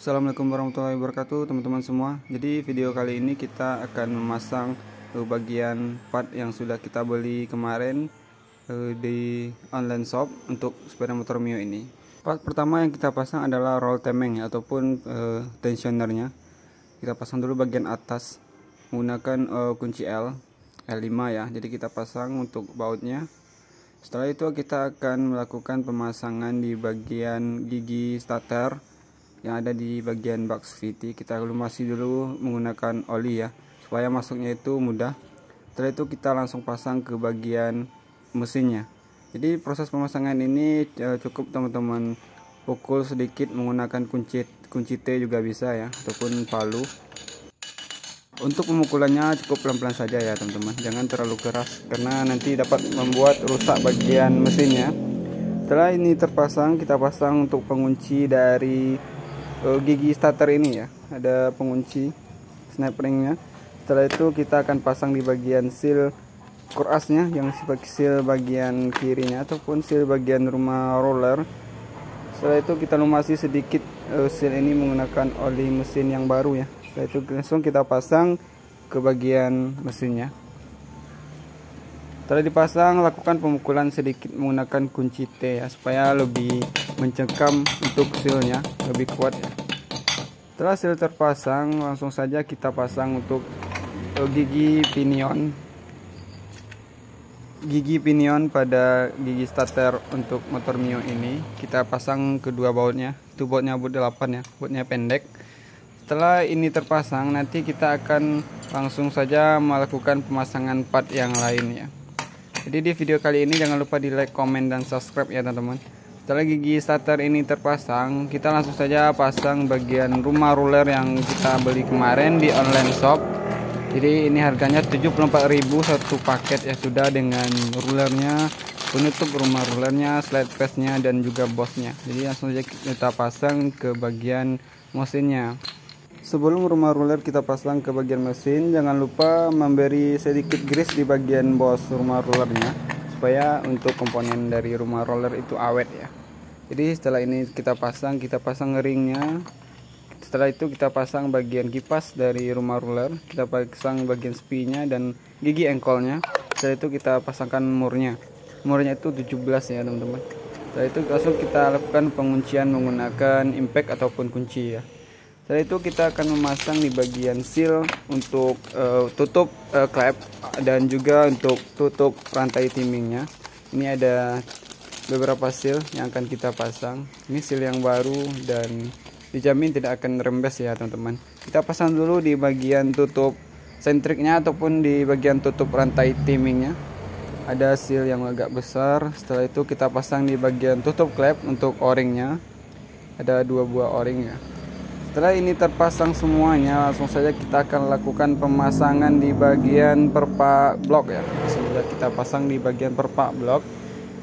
Assalamualaikum warahmatullahi wabarakatuh teman-teman semua. Jadi video kali ini kita akan memasang bagian part yang sudah kita beli kemarin di online shop untuk sepeda motor Mio ini. Part pertama yang kita pasang adalah roll temeng ataupun tensionernya. Kita pasang dulu bagian atas menggunakan kunci L5 ya. Jadi kita pasang untuk bautnya. Setelah itu kita akan melakukan pemasangan di bagian gigi starter yang ada di bagian box VT. Kita lumasi dulu menggunakan oli ya, supaya masuknya itu mudah. Setelah itu kita langsung pasang ke bagian mesinnya. Jadi proses pemasangan ini cukup teman-teman pukul sedikit menggunakan kunci T juga bisa ya, ataupun palu. Untuk pemukulannya cukup pelan-pelan saja ya teman-teman, jangan terlalu keras karena nanti dapat membuat rusak bagian mesinnya. Setelah ini terpasang, kita pasang untuk pengunci dari gigi starter ini ya, ada pengunci snap ringnya. Setelah itu kita akan pasang di bagian seal kurasnya, yang sebagai seal bagian kirinya ataupun seal bagian rumah roller. Setelah itu kita lumasi sedikit seal ini menggunakan oli mesin yang baru ya. Setelah itu langsung kita pasang ke bagian mesinnya. Setelah dipasang, lakukan pemukulan sedikit menggunakan kunci T ya, supaya lebih mencengkam untuk sealnya, lebih kuat ya. Setelah seal terpasang, langsung saja kita pasang untuk gigi pinion pada gigi starter untuk motor Mio ini. Kita pasang kedua bautnya. Itu bautnya baut 8 ya, bautnya pendek. Setelah ini terpasang, nanti kita akan langsung saja melakukan pemasangan part yang lain ya. Jadi di video kali ini jangan lupa di like, komen, dan subscribe ya teman-teman. Setelah gigi starter ini terpasang, kita langsung saja pasang bagian rumah roller yang kita beli kemarin di online shop. Jadi ini harganya 74.000 satu paket ya, sudah dengan rulernya, penutup rumah rollernya, slide face-nya, dan juga bosnya. Jadi langsung saja kita pasang ke bagian mesinnya. Sebelum rumah roller kita pasang ke bagian mesin, jangan lupa memberi sedikit grease di bagian bos rumah rollernya, supaya untuk komponen dari rumah roller itu awet ya. Jadi setelah ini kita pasang ringnya. Setelah itu kita pasang bagian kipas dari rumah roller, kita pasang bagian spinya dan gigi engkolnya. Setelah itu kita pasangkan murnya itu 17 ya teman-teman. Setelah itu langsung kita lakukan penguncian menggunakan impact ataupun kunci ya. Setelah itu kita akan memasang di bagian seal untuk tutup klep dan juga untuk tutup rantai timingnya. Ini ada beberapa seal yang akan kita pasang. Ini seal yang baru dan dijamin tidak akan rembes ya teman-teman. Kita pasang dulu di bagian tutup sentriknya ataupun di bagian tutup rantai timingnya. Ada seal yang agak besar. Setelah itu kita pasang di bagian tutup klep untuk o-ringnya. Ada 2 buah o-ring ya. Setelah ini terpasang semuanya, langsung saja kita akan lakukan pemasangan di bagian perpak blok ya. Sudah kita pasang di bagian perpak blok.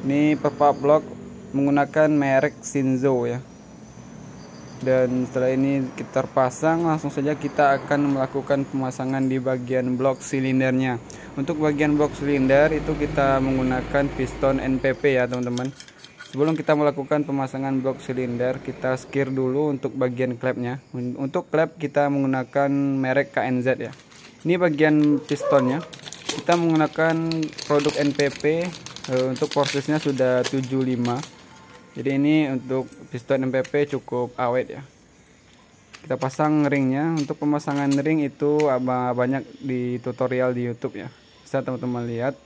Ini perpak blok menggunakan merek Shinzo ya. Dan setelah ini kita terpasang, langsung saja kita akan melakukan pemasangan di bagian blok silindernya. Untuk bagian blok silinder itu kita menggunakan piston NPP ya teman-teman. Sebelum kita melakukan pemasangan blok silinder, kita skir dulu untuk bagian klepnya. Untuk klep kita menggunakan merek KNZ ya. Ini bagian pistonnya. Kita menggunakan produk NPP. Untuk porsinya sudah 75. Jadi ini untuk piston NPP cukup awet ya. Kita pasang ringnya. Untuk pemasangan ring itu banyak di tutorial di YouTube ya. Bisa teman-teman lihat.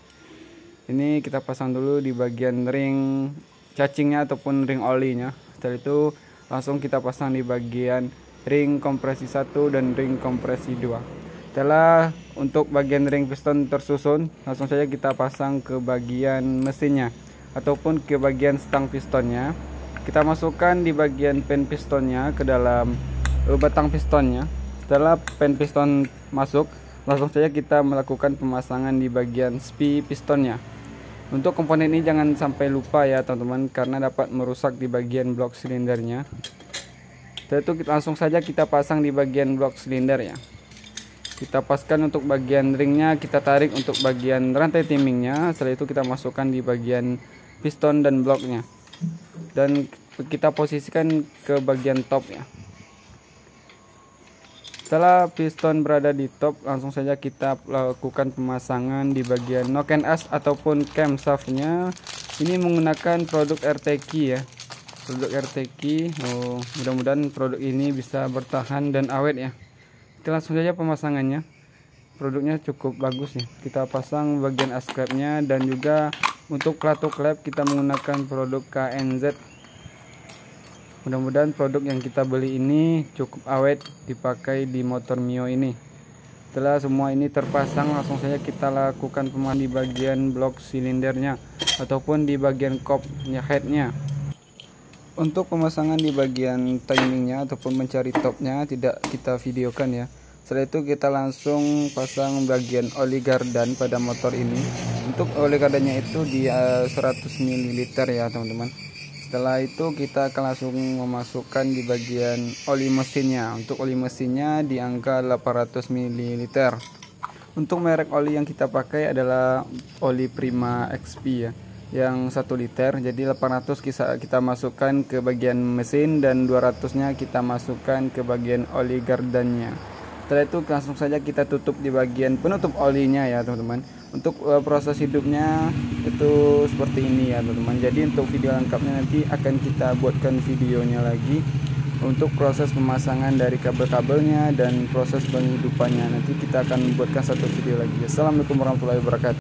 Ini kita pasang dulu di bagian ring cacingnya ataupun ring olinya. Setelah itu langsung kita pasang di bagian ring kompresi 1 dan ring kompresi 2. Setelah untuk bagian ring piston tersusun, langsung saja kita pasang ke bagian mesinnya ataupun ke bagian stang pistonnya. Kita masukkan di bagian pen pistonnya ke dalam batang pistonnya. Setelah pen piston masuk, langsung saja kita melakukan pemasangan di bagian spi pistonnya. Untuk komponen ini jangan sampai lupa ya teman-teman, karena dapat merusak di bagian blok silindernya. Setelah itu langsung saja kita pasang di bagian blok silinder ya. Kita paskan untuk bagian ringnya, kita tarik untuk bagian rantai timingnya. Setelah itu kita masukkan di bagian piston dan bloknya. Dan kita posisikan ke bagian top ya. Setelah piston berada di top, langsung saja kita lakukan pemasangan di bagian knock and as ataupun camshaftnya. Ini menggunakan produk RTK ya, produk RTK. Mudah-mudahan produk ini bisa bertahan dan awet ya. Kita langsung saja pemasangannya. Produknya cukup bagus nih. Kita pasang bagian ascapnya, dan juga untuk klato klep kita menggunakan produk KNZ. Mudah-mudahan produk yang kita beli ini cukup awet dipakai di motor Mio ini. Setelah semua ini terpasang, langsung saja kita lakukan pemasangan di bagian blok silindernya ataupun di bagian kopnya, headnya. Untuk pemasangan di bagian timingnya ataupun mencari topnya tidak kita videokan ya. Setelah itu kita langsung pasang bagian oli gardan pada motor ini. Untuk oli gardannya itu di 100 ml ya teman-teman. Setelah itu kita akan langsung memasukkan di bagian oli mesinnya. Untuk oli mesinnya di angka 800 ml. Untuk merek oli yang kita pakai adalah oli Prima XP ya, yang 1 liter. Jadi 800 kita masukkan ke bagian mesin, dan 200-nya kita masukkan ke bagian oli gardannya. Setelah itu langsung saja kita tutup di bagian penutup olinya ya teman-teman. Untuk proses hidupnya itu seperti ini ya teman-teman. Jadi untuk video lengkapnya nanti akan kita buatkan videonya lagi untuk proses pemasangan dari kabel-kabelnya dan proses penghidupannya. Nanti kita akan membuatkan satu video lagi. Assalamualaikum warahmatullahi wabarakatuh.